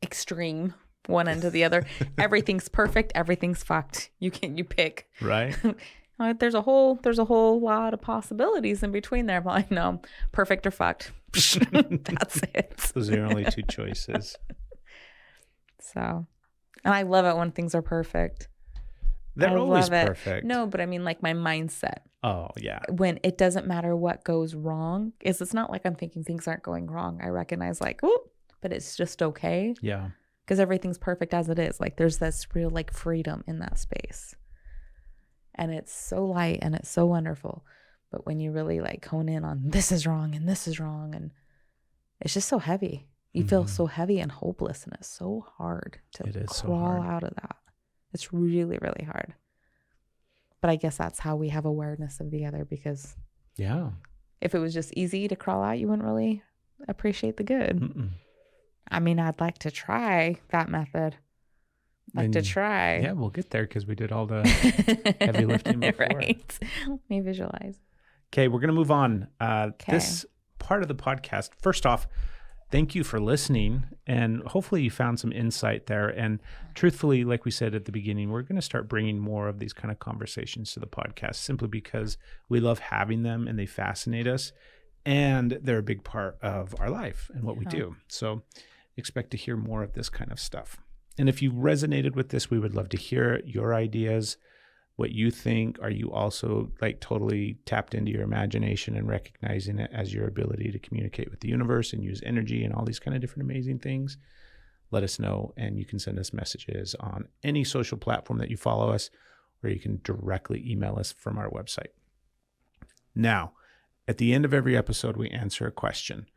Speaker 3: extreme, one end to the other. Everything's perfect. Everything's fucked. You pick.
Speaker 2: Right.
Speaker 3: There's a whole lot of possibilities in between there. I'm like, no, perfect or fucked. That's it.
Speaker 2: Those are your only two choices.
Speaker 3: So, and I love it when things are perfect.
Speaker 2: They're always perfect.
Speaker 3: No, but I mean like my mindset.
Speaker 2: Oh, yeah.
Speaker 3: When it doesn't matter what goes wrong, it's not like I'm thinking things aren't going wrong. I recognize like, oh, but it's just okay.
Speaker 2: Yeah.
Speaker 3: Because everything's perfect as it is. Like there's this real like freedom in that space. And it's so light and it's so wonderful. But when you really like hone in on this is wrong and this is wrong, and it's just so heavy. You feel so heavy and hopeless, and it's so hard to crawl out of that. It's really, really hard. But I guess that's how we have awareness of the other, because if it was just easy to crawl out, you wouldn't really appreciate the good. I mean, I'd like to try that method. To try.
Speaker 2: Yeah, we'll get there because we did all the heavy lifting before.
Speaker 3: Right. Let me visualize.
Speaker 2: Okay, we're going to move on. This part of the podcast, first off, thank you for listening, and hopefully you found some insight there. And truthfully, like we said at the beginning, we're going to start bringing more of these kind of conversations to the podcast simply because we love having them and they fascinate us, and they're a big part of our life and what we do. So expect to hear more of this kind of stuff. And if you resonated with this, we would love to hear your ideas, what you think. Are you also like totally tapped into your imagination and recognizing it as your ability to communicate with the universe and use energy and all these kind of different amazing things? Let us know, and you can send us messages on any social platform that you follow us, or you can directly email us from our website. Now, at the end of every episode, we answer a question,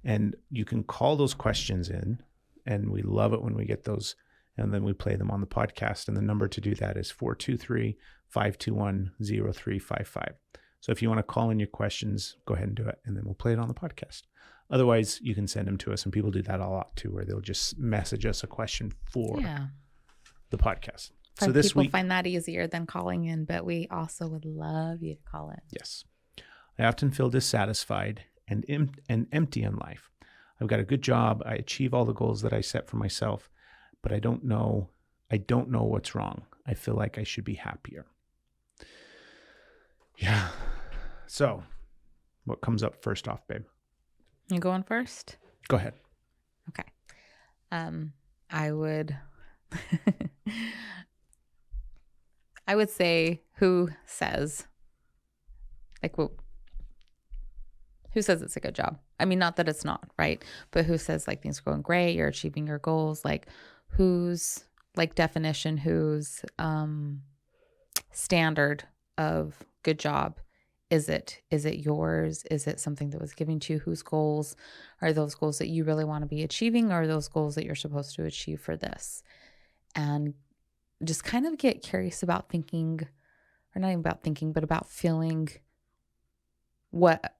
Speaker 2: and you can call those questions in, and we love it when we get those, and then we play them on the podcast. And the number to do that is 423-521-0355. So if you want to call in your questions, go ahead and do it, and then we'll play it on the podcast. Otherwise, you can send them to us, and people do that a lot too, where they'll just message us a question for the podcast. So this week,
Speaker 3: find that easier than calling in, but we also would love you to call in.
Speaker 2: Yes. I often feel dissatisfied and empty in life. I've got a good job. I achieve all the goals that I set for myself, but I don't know what's wrong. I feel like I should be happier. Yeah. So what comes up first off, babe?
Speaker 3: You going first?
Speaker 2: Go ahead.
Speaker 3: Okay. I would say who says it's a good job? I mean, not that it's not, right? But who says like things are going great, you're achieving your goals, like whose like definition, whose standard of good job is it? Is it yours? Is it something that was given to you? Whose goals are those goals that you really want to be achieving, or are those goals that you're supposed to achieve for this? And just kind of get curious about thinking, or not even about thinking, but about feeling what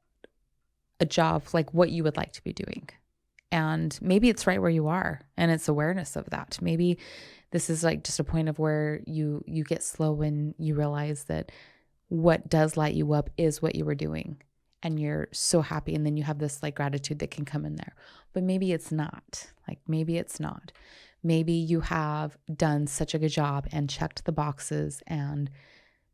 Speaker 3: a job, like what you would like to be doing. And maybe it's right where you are, and it's awareness of that. Maybe this is like just a point of where you get slow and you realize that what does light you up is what you were doing, and you're so happy. And then you have this like gratitude that can come in there, but maybe it's not. Maybe you have done such a good job and checked the boxes and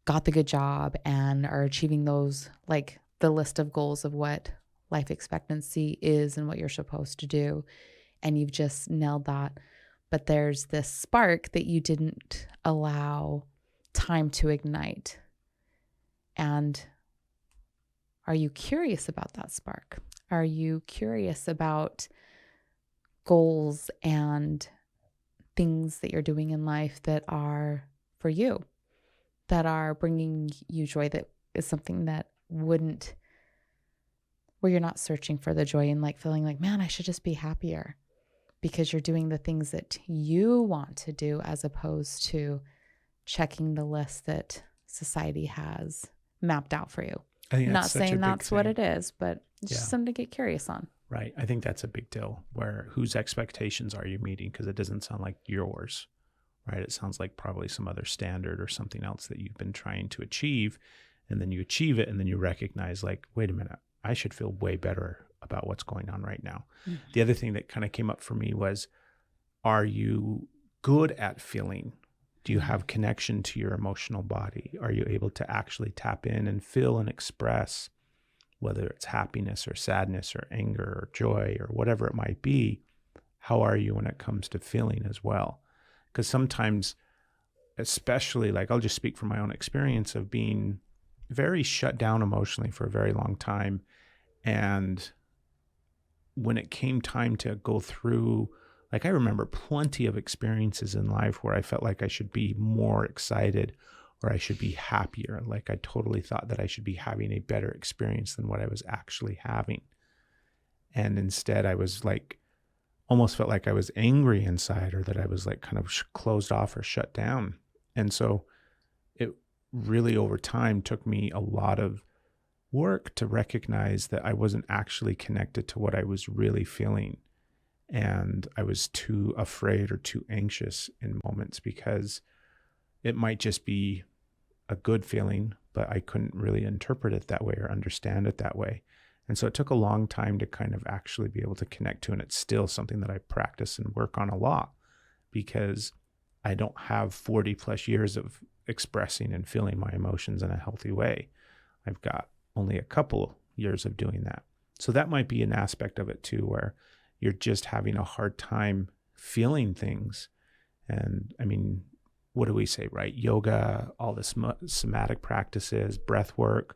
Speaker 3: got the good job and are achieving those, like the list of goals of what life expectancy is and what you're supposed to do. And you've just nailed that. But there's this spark that you didn't allow time to ignite. And are you curious about that spark? Are you curious about goals and things that you're doing in life that are for you, that are bringing you joy, that is something that where you're not searching for the joy and like feeling like, man, I should just be happier, because you're doing the things that you want to do as opposed to checking the list that society has mapped out for you.
Speaker 2: I think
Speaker 3: not saying that's what it is, but it's just something to get curious on.
Speaker 2: Right. I think that's a big deal. Whose expectations are you meeting? Because it doesn't sound like yours, right? It sounds like probably some other standard or something else that you've been trying to achieve, and then you achieve it, and then you recognize like, wait a minute, I should feel way better about what's going on right now. Mm-hmm. The other thing that kind of came up for me was, are you good at feeling? Do you have connection to your emotional body? Are you able to actually tap in and feel and express, whether it's happiness or sadness or anger or joy or whatever it might be? How are you when it comes to feeling as well? Because sometimes, especially, like, I'll just speak from my own experience of being very shut down emotionally for a very long time. And when it came time to go through, like, I remember plenty of experiences in life where I felt like I should be more excited or I should be happier. Like, I totally thought that I should be having a better experience than what I was actually having. And instead I was like, almost felt like I was angry inside, or that I was like kind of closed off or shut down. And so it really over time took me a lot of work to recognize that I wasn't actually connected to what I was really feeling. And I was too afraid or too anxious in moments, because it might just be a good feeling, but I couldn't really interpret it that way or understand it that way. And so it took a long time to kind of actually be able to connect to, and it's still something that I practice and work on a lot, because I don't have 40 plus years of expressing and feeling my emotions in a healthy way. I've got only a couple years of doing that. So that might be an aspect of it too, where you're just having a hard time feeling things. And I mean, what do we say, right? Yoga, all the somatic practices, breath work,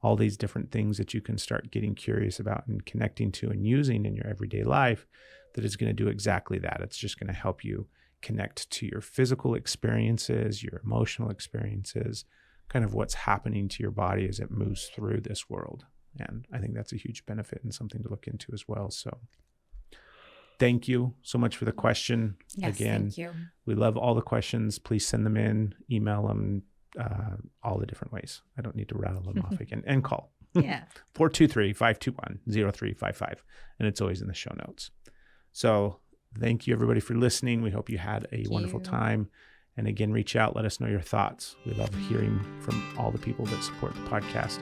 Speaker 2: all these different things that you can start getting curious about and connecting to and using in your everyday life, that is going to do exactly that. It's just going to help you connect to your physical experiences, your emotional experiences, kind of what's happening to your body as it moves through this world. And I think that's a huge benefit and something to look into as well. So thank you so much for the question.
Speaker 3: Yes,
Speaker 2: again,
Speaker 3: thank you.
Speaker 2: We love all the questions. Please send them in, email them, all the different ways. I don't need to rattle them off again. And call.
Speaker 3: Yeah.
Speaker 2: 423-521-0355. And it's always in the show notes. So thank you, everybody, for listening. We hope you had a wonderful time. And again, reach out. Let us know your thoughts. We love hearing from all the people that support the podcast.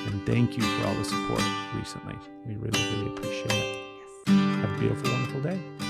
Speaker 2: And thank you for all the support recently. We really, really appreciate it. Yes. Have a beautiful, wonderful day.